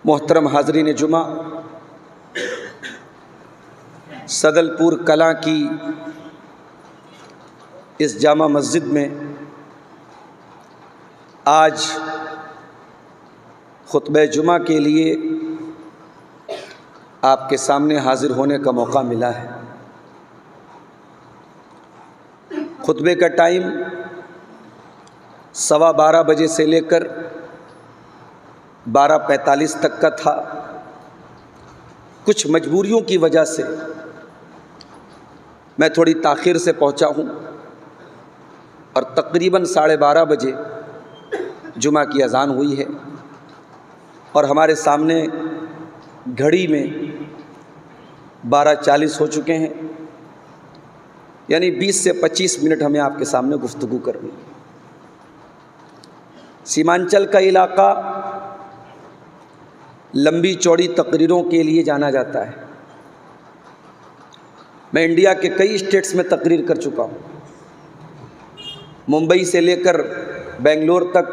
محترم حاضرین جمعہ، صدل پور کلاں کی اس جامع مسجد میں آج خطبہ جمعہ کے لیے آپ کے سامنے حاضر ہونے کا موقع ملا ہے۔ خطبے کا ٹائم 12:15 بجے سے لے کر 12:45 تک کا تھا۔ کچھ مجبوریوں کی وجہ سے میں تھوڑی تاخیر سے پہنچا ہوں اور تقریباً 12:30 بجے جمعہ کی اذان ہوئی ہے اور ہمارے سامنے گھڑی میں 12:40 ہو چکے ہیں، یعنی 20 سے 25 منٹ ہمیں آپ کے سامنے گفتگو کرنی ہے۔ سیمانچل کا علاقہ لمبی چوڑی تقریروں کے لیے جانا جاتا ہے۔ میں انڈیا کے کئی اسٹیٹس میں تقریر کر چکا ہوں، ممبئی سے لے کر بنگلور تک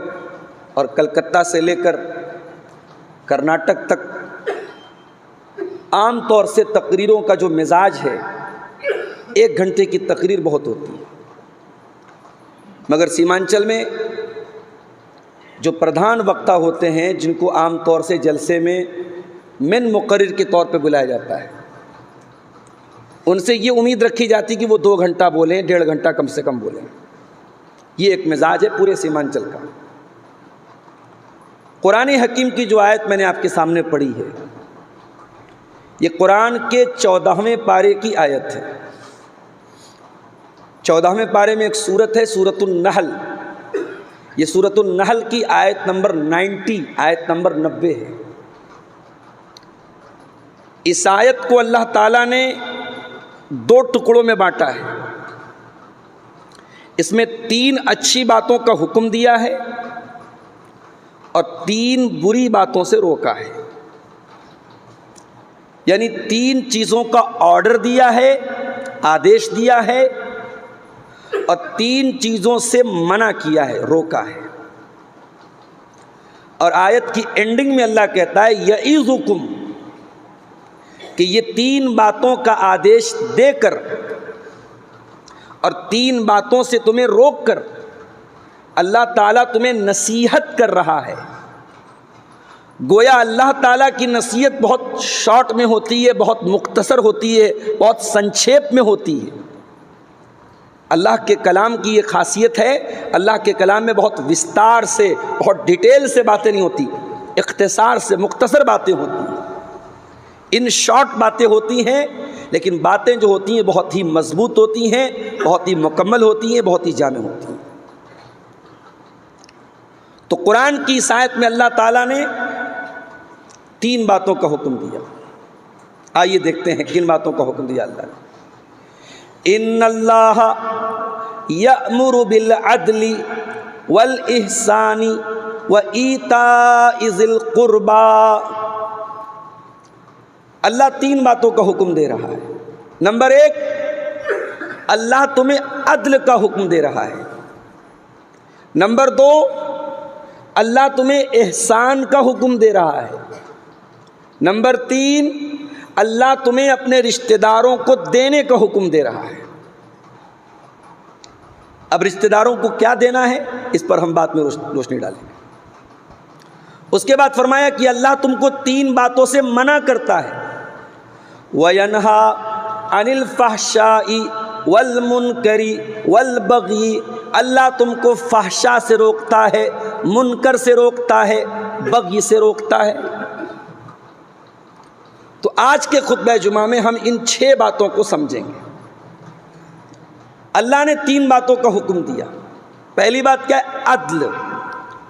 اور کلکتہ سے لے کر کرناٹک تک۔ عام طور سے تقریروں کا جو مزاج ہے 1 گھنٹے کی تقریر بہت ہوتی ہے، مگر سیمانچل میں جو پردھان وکتا ہوتے ہیں، جن کو عام طور سے جلسے میں من مقرر کے طور پہ بلایا جاتا ہے، ان سے یہ امید رکھی جاتی کہ وہ 2 گھنٹہ بولیں، 1.5 گھنٹہ کم سے کم بولیں۔ یہ ایک مزاج ہے پورے سیمانچل کا۔ قرآن حکیم کی جو آیت میں نے آپ کے سامنے پڑھی ہے، یہ قرآن کے 14ویں پارے کی آیت ہے۔ 14ویں پارے میں ایک سورت ہے، سورۃ النحل۔ یہ سورۃ النحل کی آیت نمبر 90، آیت نمبر 90 ہے۔ اس آیت کو اللہ تعالیٰ نے 2 ٹکڑوں میں بانٹا ہے۔ اس میں 3 اچھی باتوں کا حکم دیا ہے اور 3 بری باتوں سے روکا ہے، یعنی 3 چیزوں کا آرڈر دیا ہے، آدیش دیا ہے، اور 3 چیزوں سے منع کیا ہے، روکا ہے۔ اور آیت کی اینڈنگ میں اللہ کہتا ہے یعظکم، کہ یہ 3 باتوں کا آدیش دے کر اور 3 باتوں سے تمہیں روک کر اللہ تعالیٰ تمہیں نصیحت کر رہا ہے۔ گویا اللہ تعالیٰ کی نصیحت بہت شارٹ میں ہوتی ہے، بہت مختصر ہوتی ہے، بہت سنکھیپ میں ہوتی ہے۔ اللہ کے کلام کی یہ خاصیت ہے، اللہ کے کلام میں بہت وستار سے، بہت ڈیٹیل سے باتیں نہیں ہوتی، اختصار سے مختصر باتیں ہوتی ہیں۔ ان شارٹ باتیں ہوتی ہیں، لیکن باتیں جو ہوتی ہیں بہت ہی مضبوط ہوتی ہیں، بہت ہی مکمل ہوتی ہیں، بہت ہی جامع ہوتی ہیں۔ تو قرآن کی اس آیت میں اللہ تعالیٰ نے 3 باتوں کا حکم دیا۔ آئیے دیکھتے ہیں کن باتوں کا حکم دیا اللہ نے۔ ان اللہ یأمر بالعدل والاحسان وایتاء ذی القربی۔ اللہ 3 باتوں کا حکم دے رہا ہے۔ نمبر 1، اللہ تمہیں عدل کا حکم دے رہا ہے۔ نمبر 2، اللہ تمہیں احسان کا حکم دے رہا ہے۔ نمبر 3، اللہ تمہیں اپنے رشتہ داروں کو دینے کا حکم دے رہا ہے۔ اب رشتہ داروں کو کیا دینا ہے، اس پر ہم بعد میں روشنی ڈالیں گے۔ اس کے بعد فرمایا کہ اللہ تم کو 3 باتوں سے منع کرتا ہے۔ وَيَنْهَا عَنِ الْفَحْشَاءِ وَالْمُنْكَرِ وَالْبَغْيِ۔ اللہ تم کو فحشاء سے روکتا ہے، منکر سے روکتا ہے، بغی سے روکتا ہے۔ تو آج کے خطبہ جمعہ میں ہم ان 6 باتوں کو سمجھیں گے۔ اللہ نے 3 باتوں کا حکم دیا۔ پہلی بات کیا ہے؟ عدل۔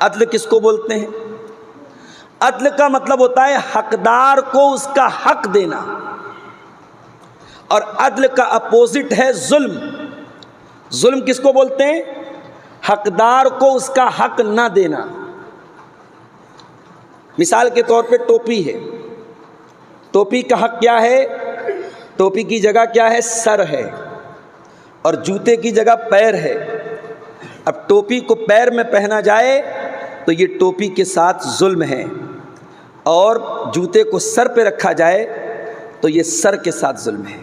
عدل کس کو بولتے ہیں؟ عدل کا مطلب ہوتا ہے حقدار کو اس کا حق دینا، اور عدل کا اپوزٹ ہے ظلم۔ ظلم کس کو بولتے ہیں؟ حقدار کو اس کا حق نہ دینا۔ مثال کے طور پہ ٹوپی ہے، ٹوپی کا حق کیا ہے؟ ٹوپی کی جگہ کیا ہے؟ سر ہے، اور جوتے کی جگہ پیر ہے۔ اب ٹوپی کو پیر میں پہنا جائے تو یہ ٹوپی کے ساتھ ظلم ہے، اور جوتے کو سر پہ رکھا جائے تو یہ سر کے ساتھ ظلم ہے۔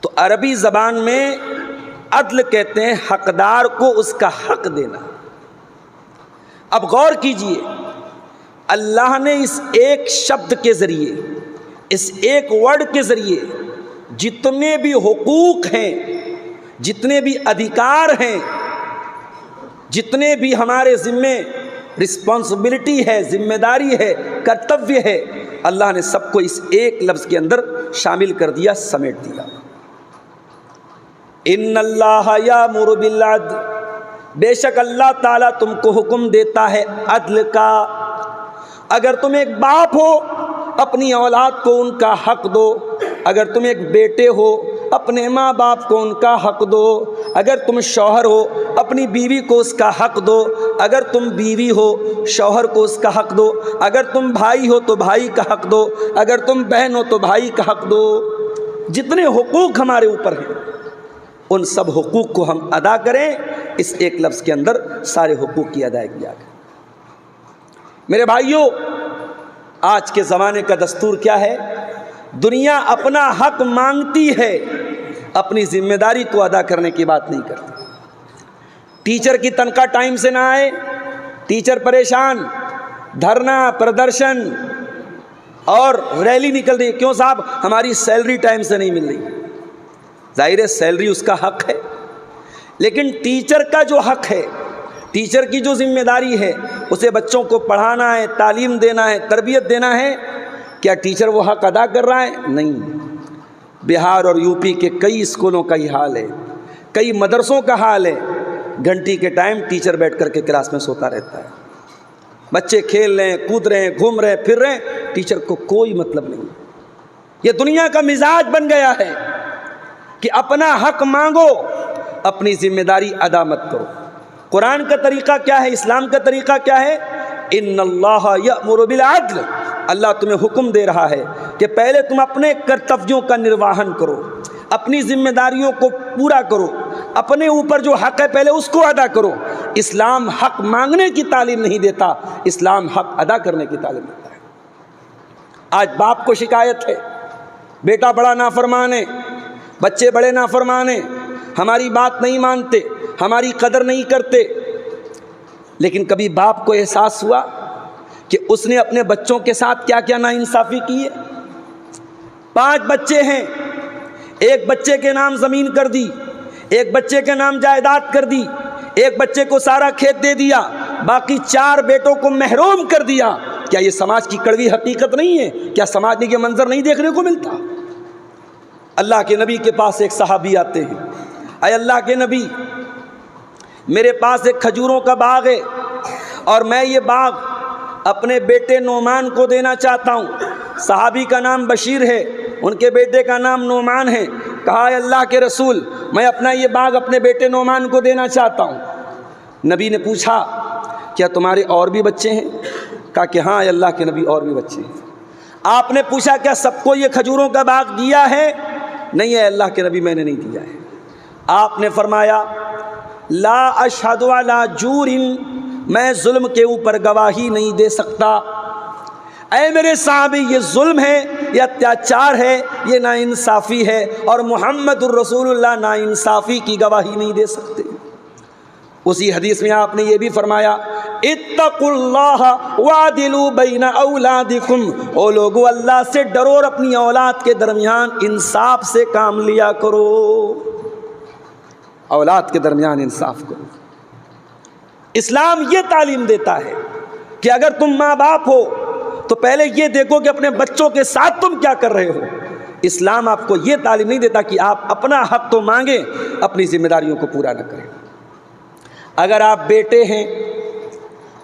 تو عربی زبان میں عدل کہتے ہیں حقدار کو اس کا حق دینا۔ اب غور کیجئے، اللہ نے اس ایک شبد کے ذریعے، اس ایک ورڈ کے ذریعے جتنے بھی حقوق ہیں، جتنے بھی ادھیکار ہیں، جتنے بھی ہمارے ذمے رسپانسبلٹی ہے، ذمہ داری ہے، کرتویہ ہے، اللہ نے سب کو اس ایک لفظ کے اندر شامل کر دیا، سمیٹ دیا۔ ان اللہ یامر بالعدل، بے شک اللہ تعالیٰ تم کو حکم دیتا ہے عدل کا۔ اگر تم ایک باپ ہو اپنی اولاد کو ان کا حق دو، اگر تم ایک بیٹے ہو اپنے ماں باپ کو ان کا حق دو، اگر تم شوہر ہو اپنی بیوی کو اس کا حق دو، اگر تم بیوی ہو شوہر کو اس کا حق دو، اگر تم بھائی ہو تو بھائی کا حق دو، اگر تم بہن ہو تو بھائی کا حق دو۔ جتنے حقوق ہمارے اوپر ہیں ان سب حقوق کو ہم ادا کریں، اس ایک لفظ کے اندر سارے حقوق کی ادائیگی آ گئی۔ میرے بھائیوں، آج کے زمانے کا دستور کیا ہے؟ دنیا اپنا حق مانگتی ہے، اپنی ذمہ داری کو ادا کرنے کی بات نہیں کرتی۔ ٹیچر کی تنخواہ ٹائم سے نہ آئے، ٹیچر پریشان، دھرنا، پردرشن اور ریلی نکل رہی ہے، کیوں صاحب؟ ہماری سیلری ٹائم سے نہیں مل رہی۔ ظاہر ہے سیلری اس کا حق ہے، لیکن ٹیچر کا جو حق ہے، ٹیچر کی جو ذمہ داری ہے، اسے بچوں کو پڑھانا ہے، تعلیم دینا ہے، تربیت دینا ہے، کیا ٹیچر وہ حق ادا کر رہا ہے؟ نہیں۔ بہار اور یو پی کے کئی اسکولوں کا یہ حال ہے، کئی مدرسوں کا حال ہے، گھنٹی کے ٹائم ٹیچر بیٹھ کر کے کلاس میں سوتا رہتا ہے، بچے کھیل رہے ہیں، کود رہے ہیں، گھوم رہے ہیں، پھر رہے ہیں، ٹیچر کو کوئی مطلب نہیں۔ یہ دنیا کا مزاج بن گیا ہے کہ اپنا حق مانگو، اپنی ذمہ داری ادا مت کرو۔ قرآن کا طریقہ کیا ہے؟ اسلام کا طریقہ کیا ہے؟ ان اللہ یأمر بالعدل، اللہ تمہیں حکم دے رہا ہے کہ پہلے تم اپنے کرتویوں کا نرواہن کرو، اپنی ذمہ داریوں کو پورا کرو، اپنے اوپر جو حق ہے پہلے اس کو ادا کرو۔ اسلام حق مانگنے کی تعلیم نہیں دیتا، اسلام حق ادا کرنے کی تعلیم دیتا ہے۔ آج باپ کو شکایت ہے، بیٹا بڑا نافرمان ہے، بچے بڑے نافرمان ہیں، ہماری بات نہیں مانتے، ہماری قدر نہیں کرتے۔ لیکن کبھی باپ کو احساس ہوا کہ اس نے اپنے بچوں کے ساتھ کیا کیا ناانصافی کی ہے؟ 5 بچے ہیں، ایک بچے کے نام زمین کر دی، ایک بچے کے نام جائیداد کر دی، ایک بچے کو سارا کھیت دے دیا، باقی 4 بیٹوں کو محروم کر دیا۔ کیا یہ سماج کی کڑوی حقیقت نہیں ہے؟ کیا سماج میں یہ منظر نہیں دیکھنے کو ملتا؟ اللہ کے نبی کے پاس ایک صحابی آتے ہیں، اے اللہ کے نبی، میرے پاس ایک کھجوروں کا باغ ہے اور میں یہ باغ اپنے بیٹے نعمان کو دینا چاہتا ہوں۔ صحابی کا نام بشیر ہے، ان کے بیٹے کا نام نعمان ہے۔ کہا اے اللہ کے رسول، میں اپنا یہ باغ اپنے بیٹے نعمان کو دینا چاہتا ہوں۔ نبی نے پوچھا کیا تمہارے اور بھی بچے ہیں؟ کہا کہ ہاں اے اللہ کے نبی، اور بھی بچے ہیں۔ آپ نے پوچھا کیا سب کو یہ کھجوروں کا باغ دیا ہے؟ نہیں ہے اللہ کے نبی، میں نے نہیں دیا ہے۔ آپ نے فرمایا لا اشہد علی جور، میں ظلم کے اوپر گواہی نہیں دے سکتا۔ اے میرے صحابی، یہ ظلم ہے، یہ اتیاچار ہے، یہ ناانصافی ہے، اور محمد الرسول اللہ ناانصافی کی گواہی نہیں دے سکتے۔ اسی حدیث میں آپ نے یہ بھی فرمایا اتقوا اللہ وعدلوا بین اولادکم، او لوگو اللہ سے ڈرو اور اپنی اولاد کے درمیان انصاف سے کام لیا کرو، اولاد کے درمیان انصاف کرو۔ اسلام یہ تعلیم دیتا ہے کہ اگر تم ماں باپ ہو تو پہلے یہ دیکھو کہ اپنے بچوں کے ساتھ تم کیا کر رہے ہو۔ اسلام آپ کو یہ تعلیم نہیں دیتا کہ آپ اپنا حق تو مانگیں، اپنی ذمہ داریوں کو پورا نہ کریں۔ اگر آپ بیٹے ہیں،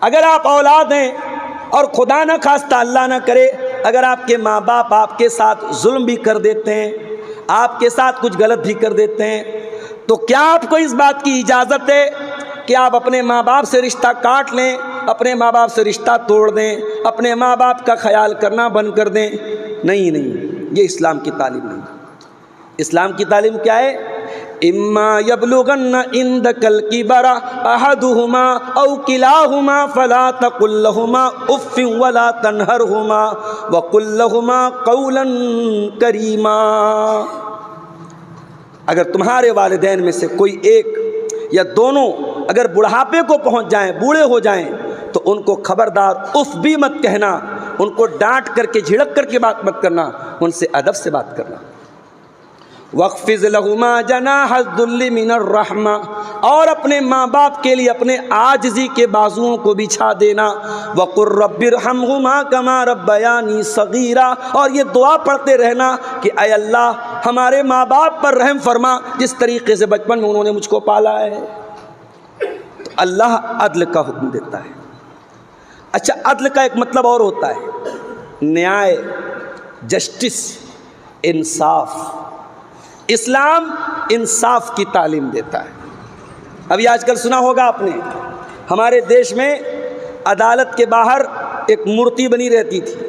اگر آپ اولاد ہیں، اور خدا نہ خواستہ اللہ نہ کرے اگر آپ کے ماں باپ آپ کے ساتھ ظلم بھی کر دیتے ہیں، آپ کے ساتھ کچھ غلط بھی کر دیتے ہیں، تو کیا آپ کو اس بات کی اجازت ہے کہ آپ اپنے ماں باپ سے رشتہ کاٹ لیں، اپنے ماں باپ سے رشتہ توڑ دیں، اپنے ماں باپ کا خیال کرنا بند کر دیں؟ نہیں، یہ اسلام کی تعلیم نہیں۔ اسلام کی تعلیم کیا ہے؟ اما یبلغن عندک الکبر احدہما او کلاہما فلا تقل لہما اف ولا تنہرہما وقل لہما قولا کریما۔ اگر تمہارے والدین میں سے کوئی ایک یا دونوں اگر بڑھاپے کو پہنچ جائیں، بوڑھے ہو جائیں، تو ان کو خبردار اف بھی مت کہنا، ان کو ڈانٹ کر کے جھڑک کر کے بات مت کرنا، ان سے ادب سے بات کرنا۔ وَاخْفِضْ لَهُمَا جَنَاحَ الذُّلِّ مِنَ الرَّحْمَةِ، اور اپنے ماں باپ کے لیے اپنے عاجزی کے بازوؤں کو بچھا دینا۔ وَقُلْ رَبِّ ارْحَمْهُمَا كَمَا رَبَّيَانِي صَغِيرًا، اور یہ دعا پڑھتے رہنا کہ اے اللہ ہمارے ماں باپ پر رحم فرما جس طریقے سے بچپن میں انہوں نے مجھ کو پالا ہے۔ تو اللہ عدل کا حکم دیتا ہے۔ اچھا، عدل کا ایک مطلب اور ہوتا ہے نیائے، جسٹس، انصاف۔ اسلام انصاف کی تعلیم دیتا ہے۔ ابھی آج کل سنا ہوگا آپ نے، ہمارے دیش میں عدالت کے باہر ایک مورتی بنی رہتی تھی،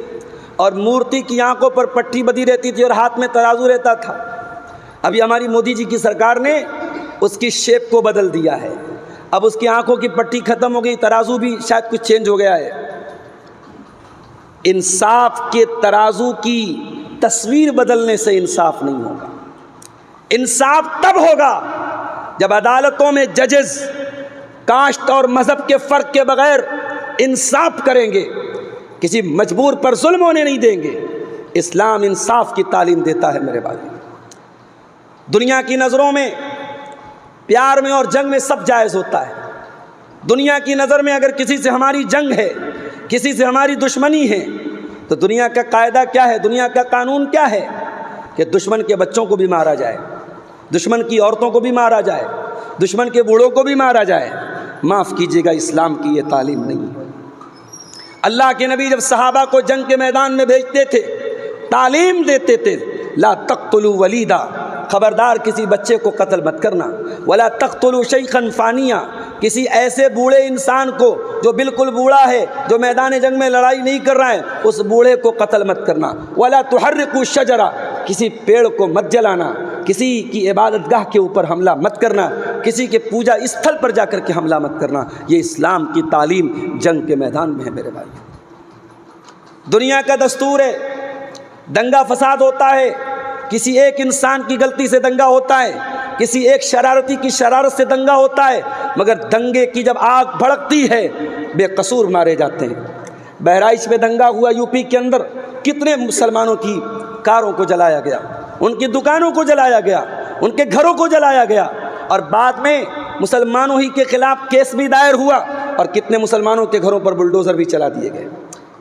اور مورتی کی آنکھوں پر پٹی بندھی رہتی تھی اور ہاتھ میں ترازو رہتا تھا۔ ابھی ہماری مودی جی کی سرکار نے اس کی شیپ کو بدل دیا ہے، اب اس کی آنکھوں کی پٹی ختم ہو گئی، ترازو بھی شاید کچھ چینج ہو گیا ہے۔ انصاف کے ترازو کی تصویر بدلنے سے انصاف نہیں ہوگا۔ انصاف تب ہوگا جب عدالتوں میں ججز کاسٹ اور مذہب کے فرق کے بغیر انصاف کریں گے، کسی مجبور پر ظلم ہونے نہیں دیں گے۔ اسلام انصاف کی تعلیم دیتا ہے میرے بھائی۔ دنیا کی نظروں میں پیار میں اور جنگ میں سب جائز ہوتا ہے۔ دنیا کی نظر میں اگر کسی سے ہماری جنگ ہے، کسی سے ہماری دشمنی ہے، تو دنیا کا قاعدہ کیا ہے، دنیا کا قانون کیا ہے کہ دشمن کے بچوں کو بھی مارا جائے، دشمن کی عورتوں کو بھی مارا جائے، دشمن کے بوڑھوں کو بھی مارا جائے۔ معاف کیجیے گا، اسلام کی یہ تعلیم نہیں ہے۔ اللہ کے نبی جب صحابہ کو جنگ کے میدان میں بھیجتے تھے، تعلیم دیتے تھے، لا تقتلوا ولیدا، خبردار کسی بچے کو قتل مت کرنا، ولا تقتلوا شیخا فانیا، کسی ایسے بوڑھے انسان کو جو بالکل بوڑھا ہے، جو میدان جنگ میں لڑائی نہیں کر رہا ہے، اس بوڑھے کو قتل مت کرنا، ولا تحرقوا الشجرہ، کسی پیڑ کو مت جلانا، کسی کی عبادت گاہ کے اوپر حملہ مت کرنا، کسی کے پوجا استھل پر جا کر کے حملہ مت کرنا۔ یہ اسلام کی تعلیم جنگ کے میدان میں ہے میرے بھائی۔ دنیا کا دستور ہے، دنگا فساد ہوتا ہے، کسی ایک انسان کی غلطی سے دنگا ہوتا ہے، کسی ایک شرارتی کی شرارت سے دنگا ہوتا ہے، مگر دنگے کی جب آگ بھڑکتی ہے بے قصور مارے جاتے ہیں۔ بہرائچ میں دنگا ہوا، یو پی کے اندر کتنے مسلمانوں کی کاروں کو جلایا گیا، ان کی دکانوں کو جلایا گیا، ان کے گھروں کو جلایا گیا، اور بعد میں مسلمانوں ہی کے خلاف کیس بھی دائر ہوا، اور کتنے مسلمانوں کے گھروں پر بلڈوزر بھی چلا دیے گئے۔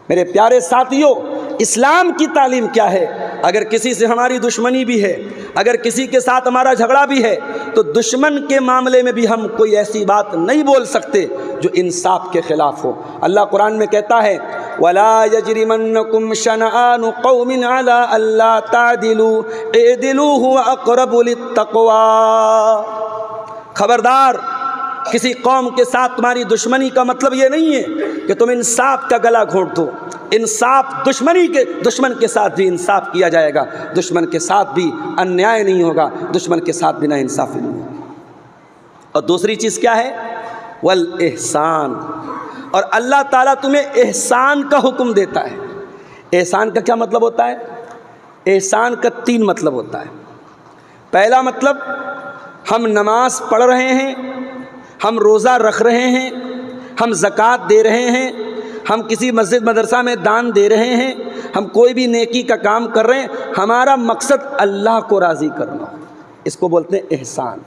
میرے پیارے ساتھیوں، اسلام کی تعلیم کیا ہے؟ اگر کسی سے ہماری دشمنی بھی ہے، اگر کسی کے ساتھ ہمارا جھگڑا بھی ہے، تو دشمن کے معاملے میں بھی ہم کوئی ایسی بات نہیں بول سکتے جو انصاف کے خلاف ہو۔ اللہ قرآن میں کہتا ہے وَلَا يَجْرِمَنَّكُمْ شَنَآنُ قَوْمٍ عَلَىٰ أَلَّا تَعْدِلُوا اعْدِلُوا هُوَ أَقْرَبُ لِلتَّقْوَىٰ، خبردار کسی قوم کے ساتھ تمہاری دشمنی کا مطلب یہ نہیں ہے کہ تم انصاف کا گلا گھونٹ دو۔ انصاف دشمن کے ساتھ بھی انصاف کیا جائے گا، دشمن کے ساتھ بھی انیائے نہیں ہوگا، دشمن کے ساتھ بھی ناانصافی نہیں ہوگی۔ اور دوسری چیز کیا ہے؟ والاحسان، اور اللہ تعالیٰ تمہیں احسان کا حکم دیتا ہے۔ احسان کا کیا مطلب ہوتا ہے؟ احسان کا 3 مطلب ہوتا ہے۔ پہلا مطلب، ہم نماز پڑھ رہے ہیں، ہم روزہ رکھ رہے ہیں، ہم زکوٰۃ دے رہے ہیں، ہم کسی مسجد مدرسہ میں دان دے رہے ہیں، ہم کوئی بھی نیکی کا کام کر رہے ہیں، ہمارا مقصد اللہ کو راضی کرنا، اس کو بولتے ہیں احسان،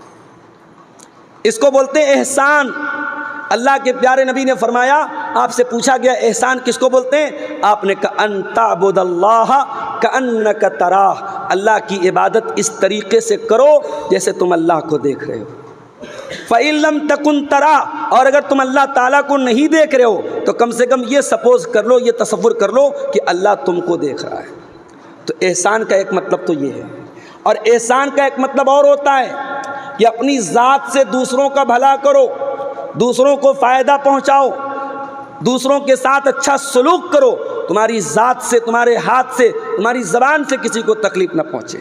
اس کو بولتے ہیں احسان۔ اللہ کے پیارے نبی نے فرمایا، آپ سے پوچھا گیا احسان کس کو بولتے ہیں؟ آپ نے کہا ان تعبد اللہ کأنک تراہ، اللہ کی عبادت اس طریقے سے کرو جیسے تم اللہ کو دیکھ رہے ہو۔ فَإِن لَمْ تَكُنْ تَرَىٰ، اور اگر تم اللہ تعالیٰ کو نہیں دیکھ رہے ہو تو کم سے کم یہ سپوز کر لو، یہ تصور کر لو کہ اللہ تم کو دیکھ رہا ہے۔ تو احسان کا ایک مطلب تو یہ ہے، اور احسان کا ایک مطلب اور ہوتا ہے کہ اپنی ذات سے دوسروں کا بھلا کرو، دوسروں کو فائدہ پہنچاؤ، دوسروں کے ساتھ اچھا سلوک کرو، تمہاری ذات سے، تمہارے ہاتھ سے، تمہاری زبان سے کسی کو تکلیف نہ پہنچے۔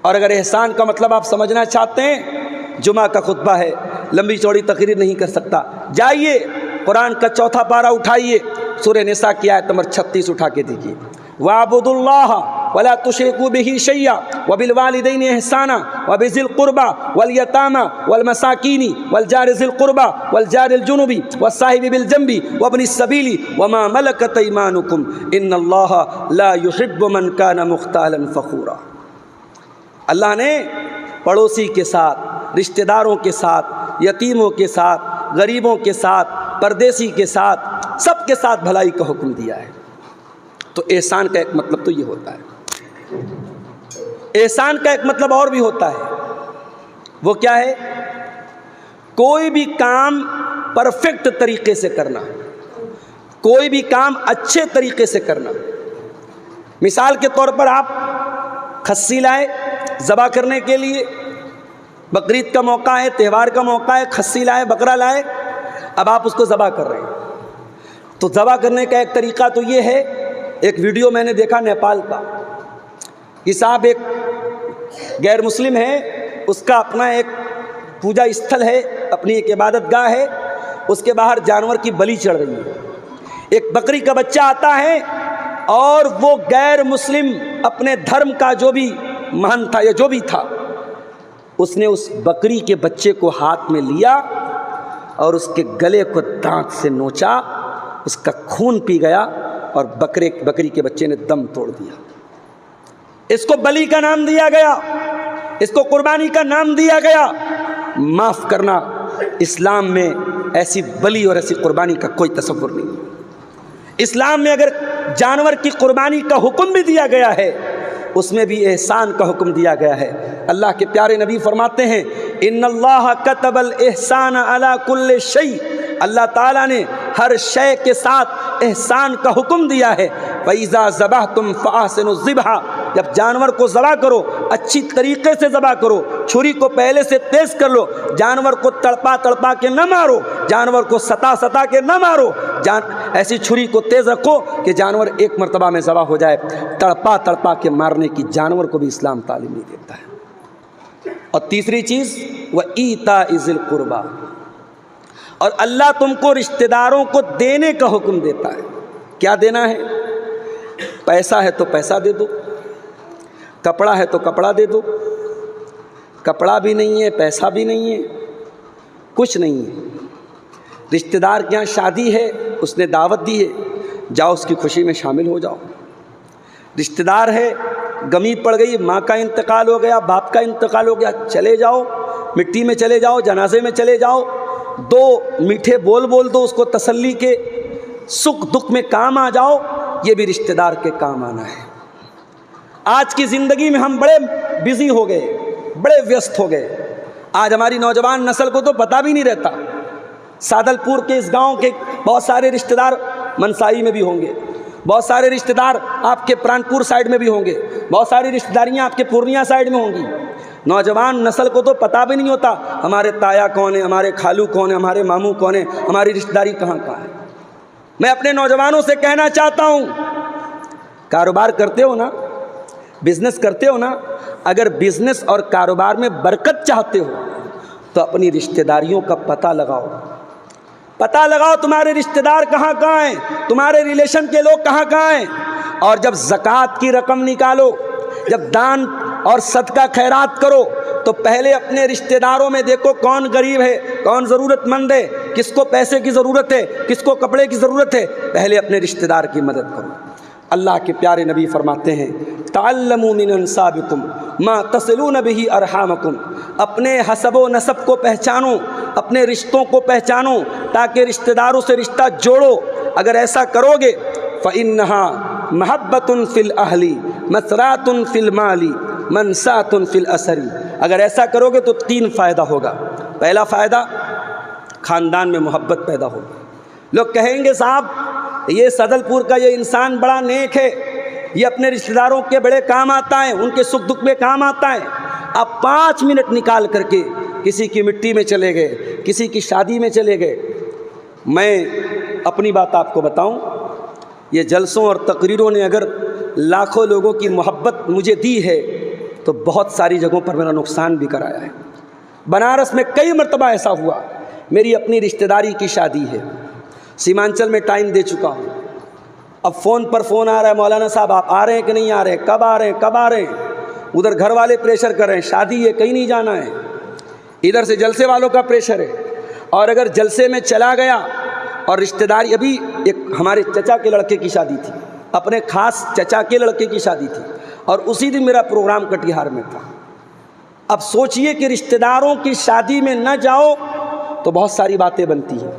اور اگر احسان کا مطلب آپ سمجھنا چاہتے ہیں جمعہ کا خطبہ ہے، لمبی چوڑی تقریر نہیں کر سکتا، جائیے قرآن کا 4 پارہ اٹھائیے، سورہ نساء کی آیت نمبر 36 اٹھا کے دیجیے، وَاعْبُدُوا اللَّهَ وَلَا تُشْرِكُوا بِهِ شَيْئًا وَبِالْوَالِدَيْنِ إِحْسَانًا وَبِذِي الْقُرْبَى وَالْيَتَامَى وَالْمَسَاكِينِ وَالْجَارِ ذِي الْقُرْبَى وَالْجَارِ الْجُنُبِ وَالصَّاحِبِ بِالْجَنبِ وَابْنِ السَّبِيلِ وَمَا مَلَكَتْ أَيْمَانُكُمْ إِنَّ اللَّهَ لَا يُحِبُّ مَنْ كَانَ مُخْتَالًا فَخُورًا۔ اللہ نے پڑوسی کے ساتھ، رشتہ داروں کے ساتھ، یتیموں کے ساتھ، غریبوں کے ساتھ، پردیسی کے ساتھ، سب کے ساتھ بھلائی کا حکم دیا ہے۔ تو احسان کا ایک مطلب تو یہ ہوتا ہے۔ احسان کا ایک مطلب اور بھی ہوتا ہے، وہ کیا ہے؟ کوئی بھی کام پرفیکٹ طریقے سے کرنا، کوئی بھی کام اچھے طریقے سے کرنا۔ مثال کے طور پر آپ کھسی لائے ذبح کرنے کے لیے، بقرعید کا موقع ہے، تہوار کا موقع ہے، کھسی لائے، بکرا لائے، اب آپ اس کو ذبح کر رہے ہیں۔ تو ذبح کرنے کا ایک طریقہ تو یہ ہے، ایک ویڈیو میں نے دیکھا نیپال کا، کہ صاحب ایک غیر مسلم ہے، اس کا اپنا ایک پوجا استھل ہے، اپنی ایک عبادت گاہ ہے، اس کے باہر جانور کی بلی چڑھ رہی ہے، ایک بکری کا بچہ آتا ہے اور وہ غیر مسلم اپنے دھرم کا جو بھی مہن تھا یا جو بھی تھا، اس نے اس بکری کے بچے کو ہاتھ میں لیا اور اس کے گلے کو دانت سے نوچا، اس کا خون پی گیا اور بکری کے بچے نے دم توڑ دیا۔ اس کو بلی کا نام دیا گیا، اس کو قربانی کا نام دیا گیا۔ معاف کرنا، اسلام میں ایسی بلی اور ایسی قربانی کا کوئی تصور نہیں۔ اسلام میں اگر جانور کی قربانی کا حکم بھی دیا گیا ہے، اس میں بھی احسان کا حکم دیا گیا ہے۔ اللہ کے پیارے نبی فرماتے ہیں، ان اللہ کتب الاحسان علی کل شیء، اللہ تعالیٰ نے ہر شے کے ساتھ احسان کا حکم دیا ہے۔ فَإِذَا ذَبَحْتُمْ فَأَحْسِنُوا الذِّبْحَ، جب جانور کو ذبح کرو اچھی طریقے سے ذبح کرو، چھری کو پہلے سے تیز کر لو، جانور کو تڑپا تڑپا کے نہ مارو، جانور کو ستا ستا کے نہ مارو، ایسی چھری کو تیز رکھو کہ جانور ایک مرتبہ میں ذبح ہو جائے۔ تڑپا تڑپا کے مارنے کی جانور کو بھی اسلام تعلیم نہیں دیتا ہے۔ اور تیسری چیز، وَإِيتَاءِ ذِي الْقُرْبَى، اور اللہ تم کو رشتہ داروں کو دینے کا حکم دیتا ہے۔ کیا دینا ہے؟ پیسہ ہے تو پیسہ دے دو، کپڑا ہے تو کپڑا دے دو، کپڑا بھی نہیں ہے، پیسہ بھی نہیں ہے، کچھ نہیں ہے۔ رشتہ دار کے یہاں شادی ہے، اس نے دعوت دی ہے، جاؤ اس کی خوشی میں شامل ہو جاؤ۔ رشتہ دار ہے، غمی پڑ گئی، ماں کا انتقال ہو گیا، باپ کا انتقال ہو گیا، چلے جاؤ، مٹی میں چلے جاؤ، جنازے میں چلے جاؤ، 2 میٹھے بول دو اس کو تسلی کے، سکھ دکھ میں کام آ جاؤ، یہ بھی رشتہ دار کے کام آنا ہے۔ آج کی زندگی میں ہم بڑے بزی ہو گئے، بڑے ویست ہو گئے، آج ہماری نوجوان نسل کو تو پتہ بھی نہیں رہتا۔ سادل پور کے اس گاؤں کے بہت سارے رشتہ دار منسائی میں بھی ہوں گے، بہت سارے رشتہ دار آپ کے پرانپور سائیڈ میں بھی ہوں گے، بہت ساری رشتہ داریاں آپ کے پورنیہ سائیڈ میں ہوں گی۔ نوجوان نسل کو تو پتہ بھی نہیں ہوتا ہمارے تایا کون ہے، ہمارے خالو کون ہے، ہمارے ماموں کون ہے، ہماری رشتہ داری کہاں کہاں ہے۔ میں اپنے نوجوانوں سے کہنا چاہتا ہوں، کاروبار کرتے ہو نا، بزنس کرتے ہو نا، اگر بزنس اور کاروبار میں برکت چاہتے ہو تو اپنی رشتہ داریوں کا پتہ لگاؤ، پتہ لگاؤ تمہارے رشتہ دار کہاں کہاں ہیں، تمہارے ریلیشن کے لوگ کہاں کہاں ہیں۔ اور جب زکوٰۃ کی رقم نکالو، جب دان اور صدقہ خیرات کرو، تو پہلے اپنے رشتہ داروں میں دیکھو کون غریب ہے، کون ضرورت مند ہے، کس کو پیسے کی ضرورت ہے، کس کو کپڑے کی ضرورت ہے، پہلے اپنے رشتہ دار کی مدد کرو۔ اللہ کے پیارے نبی فرماتے ہیں، تعلموا من انسابکم ما تصلون به ارحامکم، اپنے حسب و نسب کو پہچانو، اپنے رشتوں کو پہچانو تاکہ رشتہ داروں سے رشتہ جوڑو۔ اگر ایسا کرو گے فإنها محبۃ فی الاہل مسرات فی المال منسات فی الاثر، اگر ایسا کرو گے تو 3 فائدہ ہوگا۔ پہلا فائدہ، خاندان میں محبت پیدا ہوگی۔ لوگ کہیں گے صاحب یہ صدل پور کا یہ انسان بڑا نیک ہے، یہ اپنے رشتہ داروں کے بڑے کام آتا ہے، ان کے سکھ دکھ میں کام آتا ہے۔ آپ 5 منٹ نکال کر کے کسی کی مٹی میں چلے گئے، کسی کی شادی میں چلے گئے۔ میں اپنی بات آپ کو بتاؤں، یہ جلسوں اور تقریروں نے اگر لاکھوں لوگوں کی محبت مجھے دی ہے تو بہت ساری جگہوں پر میرا نقصان بھی کرایا ہے۔ بنارس میں کئی مرتبہ ایسا ہوا، میری اپنی رشتہ داری کی شادی ہے، سیمانچل میں ٹائم دے چکا ہوں، اب فون پر فون آ رہا ہے، مولانا صاحب آپ آ رہے ہیں کہ نہیں آ رہے ہیں، کب آ رہے ہیں کب آ رہے ہیں، ادھر گھر والے پریشر کر رہے ہیں، شادی ہے کہیں نہیں جانا ہے، ادھر سے جلسے والوں کا پریشر ہے، اور اگر جلسے میں چلا گیا اور رشتہ داری، ابھی ایک ہمارے چچا کے لڑکے کی شادی تھی، اپنے خاص چچا کے لڑکے کی شادی تھی، اور اسی دن میرا پروگرام کٹیہار میں تھا۔ اب سوچئے کہ رشتہ داروں کی شادی میں نہ جاؤ تو بہت ساری باتیں بنتی ہیں،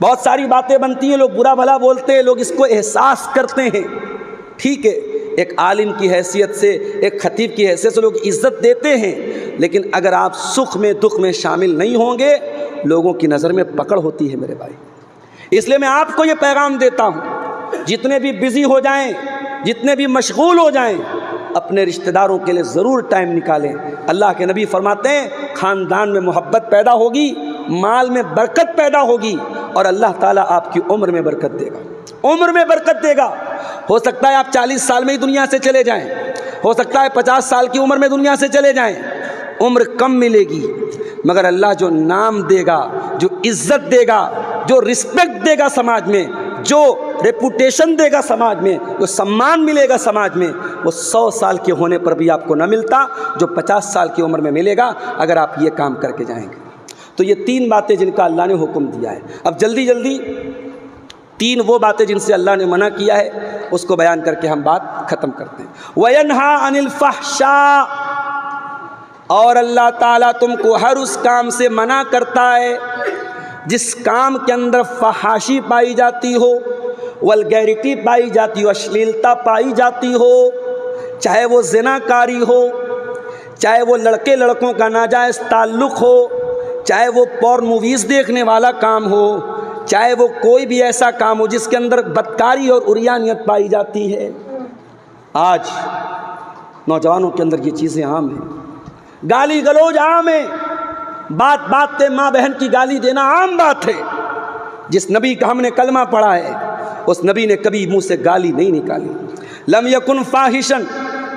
بہت ساری باتیں بنتی ہیں، لوگ برا بھلا بولتے ہیں، لوگ اس کو احساس کرتے ہیں، ٹھیک ہے، ایک عالم کی حیثیت سے، ایک خطیب کی حیثیت سے لوگ عزت دیتے ہیں، لیکن اگر آپ سکھ میں دکھ میں شامل نہیں ہوں گے لوگوں کی نظر میں پکڑ ہوتی ہے میرے بھائی۔ اس لیے میں آپ کو یہ پیغام دیتا ہوں، جتنے بھی بزی ہو جائیں، جتنے بھی مشغول ہو جائیں، اپنے رشتہ داروں کے لیے ضرور ٹائم نکالیں۔ اللہ کے نبی فرماتے ہیں خاندان میں محبت پیدا ہوگی، مال میں برکت پیدا ہوگی، اور اللہ تعالیٰ آپ کی عمر میں برکت دے گا، عمر میں برکت دے گا۔ ہو سکتا ہے آپ 40 سال میں ہی دنیا سے چلے جائیں، ہو سکتا ہے 50 سال کی عمر میں دنیا سے چلے جائیں، عمر کم ملے گی، مگر اللہ جو نام دے گا، جو عزت دے گا، جو رسپیکٹ دے گا سماج میں، جو ریپوٹیشن دے گا سماج میں، جو سمان ملے گا سماج میں، وہ 100 سال کے ہونے پر بھی آپ کو نہ ملتا جو 50 سال کی عمر میں ملے گا اگر آپ یہ کام کر کے جائیں گے۔ تو یہ 3 باتیں جن کا اللہ نے حکم دیا ہے۔ اب جلدی جلدی 3 وہ باتیں جن سے اللہ نے منع کیا ہے اس کو بیان کر کے ہم بات ختم کرتے ہیں۔ وَيَنْهَا عَنِ الْفَحْشَاءِ، اور اللہ تعالیٰ تم کو ہر اس کام سے منع کرتا ہے جس کام کے اندر فحاشی پائی جاتی ہو، ولگیرٹی پائی جاتی ہو، اشلیلتا پائی جاتی ہو، چاہے وہ زنا کاری ہو، چاہے وہ لڑکے لڑکوں کا ناجائز تعلق ہو، چاہے وہ پورن موویز دیکھنے والا کام ہو، چاہے وہ کوئی بھی ایسا کام ہو جس کے اندر بدکاری اور عریانیت پائی جاتی ہے۔ آج نوجوانوں کے اندر یہ چیزیں عام ہیں، گالی گلوج عام ہے، بات بات پہ ماں بہن کی گالی دینا عام بات ہے۔ جس نبی کا ہم نے کلمہ پڑھا ہے اس نبی نے کبھی منہ سے گالی نہیں نکالی۔ لم یکن فاحشن،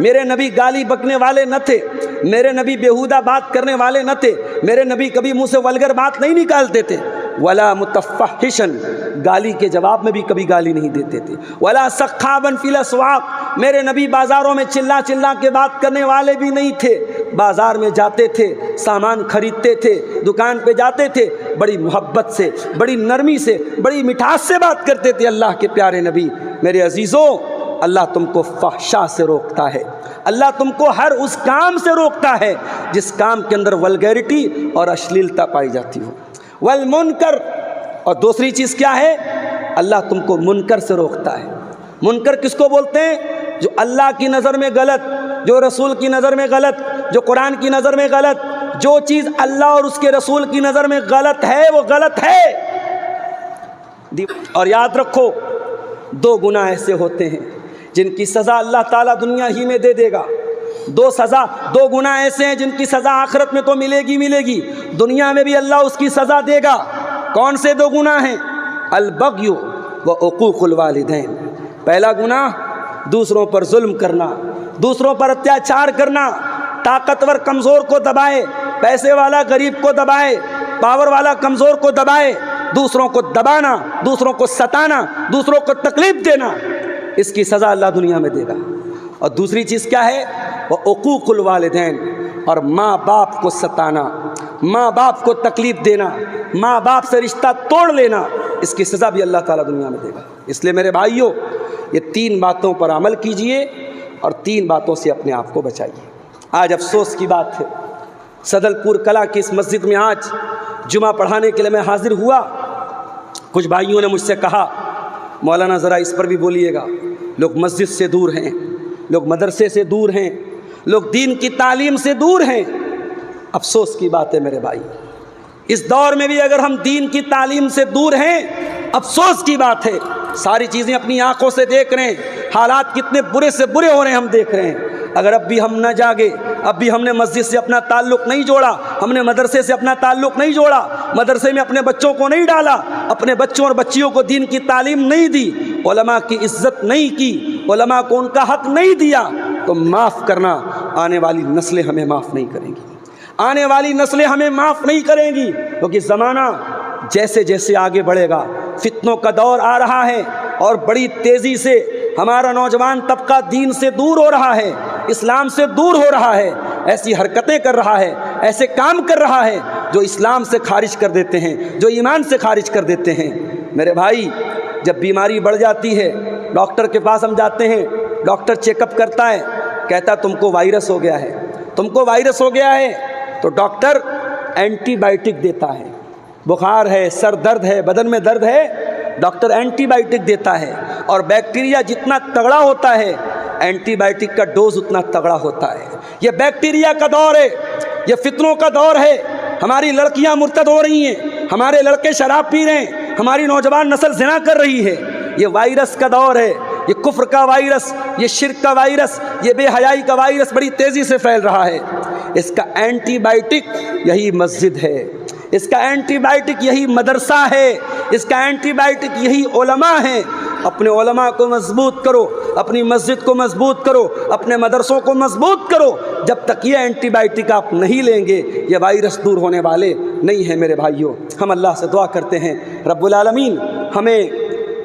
میرے نبی گالی بکنے والے نہ تھے، میرے نبی بیہودہ بات کرنے والے نہ تھے، میرے نبی کبھی منہ سے ولگر بات نہیں نکالتے تھے۔ ولا متفحشن، گالی کے جواب میں بھی کبھی گالی نہیں دیتے تھے۔ ولا سخابا فی الاسواق، میرے نبی بازاروں میں چلا چلا کے بات کرنے والے بھی نہیں تھے، بازار میں جاتے تھے، سامان خریدتے تھے، دکان پہ جاتے تھے، بڑی محبت سے، بڑی نرمی سے، بڑی مٹھاس سے بات کرتے تھے۔ اللہ کے پیارے نبی، میرے عزیزوں، اللہ تم کو فحشا سے روکتا ہے، اللہ تم کو ہر اس کام سے روکتا ہے جس کام کے اندر ولگیرٹی اور اشلیلتا پائی جاتی ہو۔ والمنکر، اور دوسری چیز کیا ہے؟ اللہ تم کو منکر سے روکتا ہے۔ منکر کس کو بولتے ہیں؟ جو اللہ کی نظر میں غلط، جو رسول کی نظر میں غلط، جو قرآن کی نظر میں غلط، جو چیز اللہ اور اس کے رسول کی نظر میں غلط ہے وہ غلط ہے۔ اور یاد رکھو 2 گناہ ایسے ہوتے ہیں جن کی سزا اللہ تعالیٰ دنیا ہی میں دے دے گا۔ 2 گناہ ایسے ہیں جن کی سزا آخرت میں تو ملے گی، دنیا میں بھی اللہ اس کی سزا دے گا۔ کون سے 2 گناہ ہیں؟ البغی و عقوق الوالدین۔ پہلا گناہ دوسروں پر ظلم کرنا، دوسروں پر اتیاچار کرنا، طاقتور کمزور کو دبائے، پیسے والا غریب کو دبائے، پاور والا کمزور کو دبائے، دوسروں کو دبانا، دوسروں کو ستانا، دوسروں کو تکلیف دینا، اس کی سزا اللہ دنیا میں دے گا۔ اور دوسری چیز کیا ہے؟ وہ عقوق الوالدین، اور ماں باپ کو ستانا، ماں باپ کو تکلیف دینا، ماں باپ سے رشتہ توڑ لینا، اس کی سزا بھی اللہ تعالیٰ دنیا میں دے گا۔ اس لیے میرے بھائیوں، یہ 3 باتوں پر عمل کیجئے اور 3 باتوں سے اپنے آپ کو بچائیے۔ آج افسوس کی بات ہے، صدل پور کلا کی اس مسجد میں آج جمعہ پڑھانے کے لیے میں حاضر ہوا، کچھ بھائیوں نے مجھ سے کہا مولانا ذرا اس پر بھی بولیے گا، لوگ مسجد سے دور ہیں، لوگ مدرسے سے دور ہیں، لوگ دین کی تعلیم سے دور ہیں۔ افسوس کی بات ہے میرے بھائی، اس دور میں بھی اگر ہم دین کی تعلیم سے دور ہیں، افسوس کی بات ہے۔ ساری چیزیں اپنی آنکھوں سے دیکھ رہے ہیں، حالات کتنے برے سے برے ہو رہے ہیں ہم دیکھ رہے ہیں۔ اگر اب بھی ہم نہ جاگے، اب بھی ہم نے مسجد سے اپنا تعلق نہیں جوڑا، ہم نے مدرسے سے اپنا تعلق نہیں جوڑا، مدرسے میں اپنے بچوں کو نہیں ڈالا، اپنے بچوں اور بچیوں کو دین کی تعلیم نہیں دی، علماء کی عزت نہیں کی، علماء کو ان کا حق نہیں دیا، تو معاف کرنا، آنے والی نسلیں ہمیں معاف نہیں کریں گی۔ آنے والی نسلیں ہمیں معاف نہیں کریں گی، کیونکہ زمانہ جیسے جیسے آگے بڑھے گا، فتنوں کا دور آ رہا ہے اور بڑی تیزی سے ہمارا نوجوان طبقہ دین سے دور ہو رہا ہے، اسلام سے دور ہو رہا ہے، ایسی حرکتیں کر رہا ہے، ایسے کام کر رہا ہے جو اسلام سے خارج کر دیتے ہیں، جو ایمان سے خارج کر دیتے ہیں۔ میرے بھائی، جب بیماری بڑھ جاتی ہے، ڈاکٹر کے پاس ہم جاتے ہیں، ڈاکٹر چیک اپ کرتا ہے، کہتا تم کو وائرس ہو گیا ہے، تم کو وائرس ہو گیا ہے، تو ڈاکٹر اینٹی بائیوٹک دیتا ہے۔ بخار ہے، سر درد ہے، بدن میں درد ہے، ڈاکٹر اینٹی بائیوٹک دیتا ہے، اور بیکٹیریا جتنا تگڑا ہوتا ہے اینٹی بائیوٹک کا ڈوز اتنا تگڑا ہوتا ہے۔ یہ بیکٹیریا کا دور ہے، یہ فتنوں کا دور ہے۔ ہماری لڑکیاں مرتد ہو رہی ہیں، ہمارے لڑکے شراب پی رہے ہیں، ہماری نوجوان نسل زنا کر رہی ہے۔ یہ وائرس کا دور ہے، یہ کفر کا وائرس، یہ شرک کا وائرس، یہ بے حیائی کا وائرس بڑی تیزی سے پھیل رہا ہے۔ اس کا اینٹی بائیوٹک یہی مسجد ہے، اس کا اینٹی بائیوٹک یہی مدرسہ ہے، اس کا اینٹی بائیوٹک یہی علماء ہیں۔ اپنے علماء کو مضبوط کرو، اپنی مسجد کو مضبوط کرو، اپنے مدرسوں کو مضبوط کرو۔ جب تک یہ اینٹی بائیوٹک آپ نہیں لیں گے یہ وائرس دور ہونے والے نہیں ہیں۔ میرے بھائیوں، ہم اللہ سے دعا کرتے ہیں رب العالمین ہمیں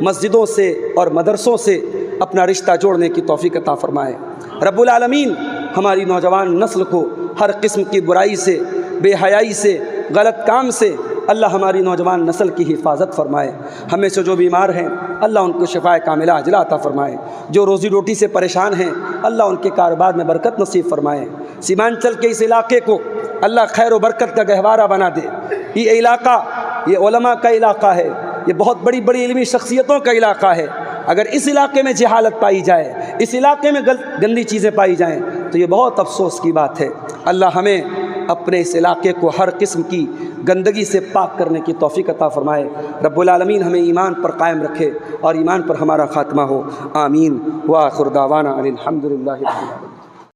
مسجدوں سے اور مدرسوں سے اپنا رشتہ جوڑنے کی توفیق عطا فرمائے۔ رب العالمین ہماری نوجوان نسل کو ہر قسم کی برائی سے، بے حیائی سے، غلط کام سے اللہ ہماری نوجوان نسل کی حفاظت فرمائے۔ ہمیں سے جو بیمار ہیں اللہ ان کو شفائے کاملہ عاجلہ عطا فرمائے، جو روزی روٹی سے پریشان ہیں اللہ ان کے کاروبار میں برکت نصیب فرمائے۔ سیمانچل کے اس علاقے کو اللہ خیر و برکت کا گہوارہ بنا دے۔ یہ علاقہ یہ علماء کا علاقہ ہے، یہ بہت بڑی بڑی علمی شخصیتوں کا علاقہ ہے۔ اگر اس علاقے میں جہالت پائی جائے، اس علاقے میں گندی چیزیں پائی جائیں تو یہ بہت افسوس کی بات ہے۔ اللہ ہمیں اپنے اس علاقے کو ہر قسم کی گندگی سے پاک کرنے کی توفیق عطا فرمائے۔ رب العالمین ہمیں ایمان پر قائم رکھے اور ایمان پر ہمارا خاتمہ ہو، آمین۔ وآخر دعوانا الحمدللہ رب العالمین۔